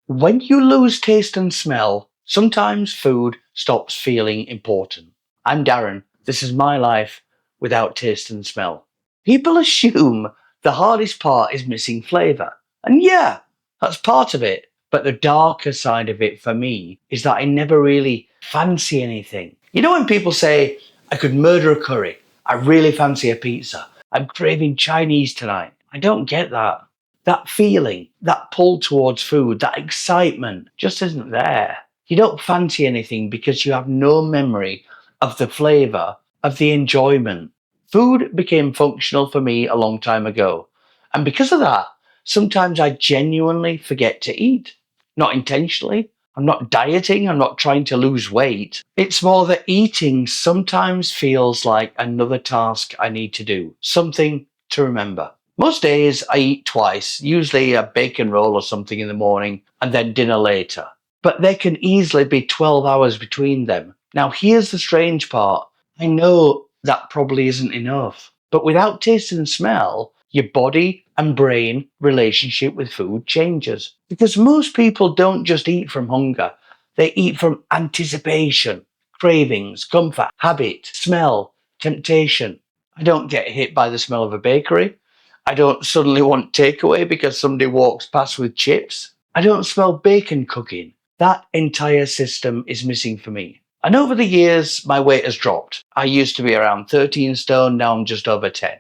When you lose taste and smell, sometimes food stops feeling important. I'm Darren. This is my life without taste and smell. People assume the hardest part is missing flavour. And yeah, that's part of it. But the darker side of it for me is that I never really fancy anything. You know when people say, I could murder a curry, I really fancy a pizza, I'm craving Chinese tonight. I don't get that. That feeling, that pull towards food, that excitement just isn't there. You don't fancy anything because you have no memory of the flavour, of the enjoyment. Food became functional for me a long time ago. And because of that, sometimes I genuinely forget to eat. Not intentionally. I'm not dieting. I'm not trying to lose weight. It's more that eating sometimes feels like another task I need to do, something to remember. Most days I eat twice, usually a bacon roll or something in the morning and then dinner later. But there can easily be 12 hours between them. Now here's the strange part. I know that probably isn't enough. But without taste and smell, your body and brain relationship with food changes. Because most people don't just eat from hunger. They eat from anticipation, cravings, comfort, habit, smell, temptation. I don't get hit by the smell of a bakery. I don't suddenly want takeaway because somebody walks past with chips. I don't smell bacon cooking. That entire system is missing for me. And over the years, my weight has dropped. I used to be around 13 stone, now I'm just over 10.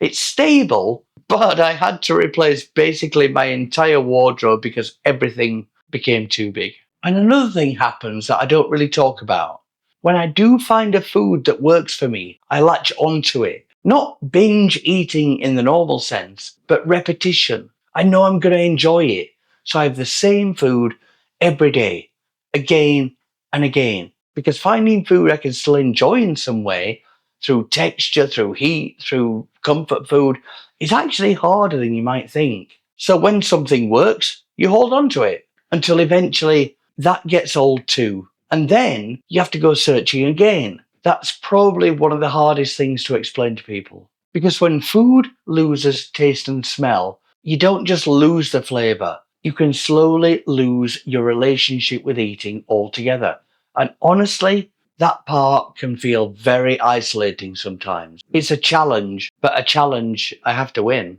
It's stable, but I had to replace basically my entire wardrobe because everything became too big. And another thing happens that I don't really talk about. When I do find a food that works for me, I latch onto it. Not binge eating in the normal sense, but repetition. I know I'm going to enjoy it. So I have the same food every day, again and again. Because finding food I can still enjoy in some way, through texture, through heat, through comfort food, is actually harder than you might think. So when something works, you hold on to it until eventually that gets old too. And then you have to go searching again. That's probably one of the hardest things to explain to people. Because when food loses taste and smell, you don't just lose the flavour. You can slowly lose your relationship with eating altogether. And honestly, that part can feel very isolating sometimes. It's a challenge, but a challenge I have to win.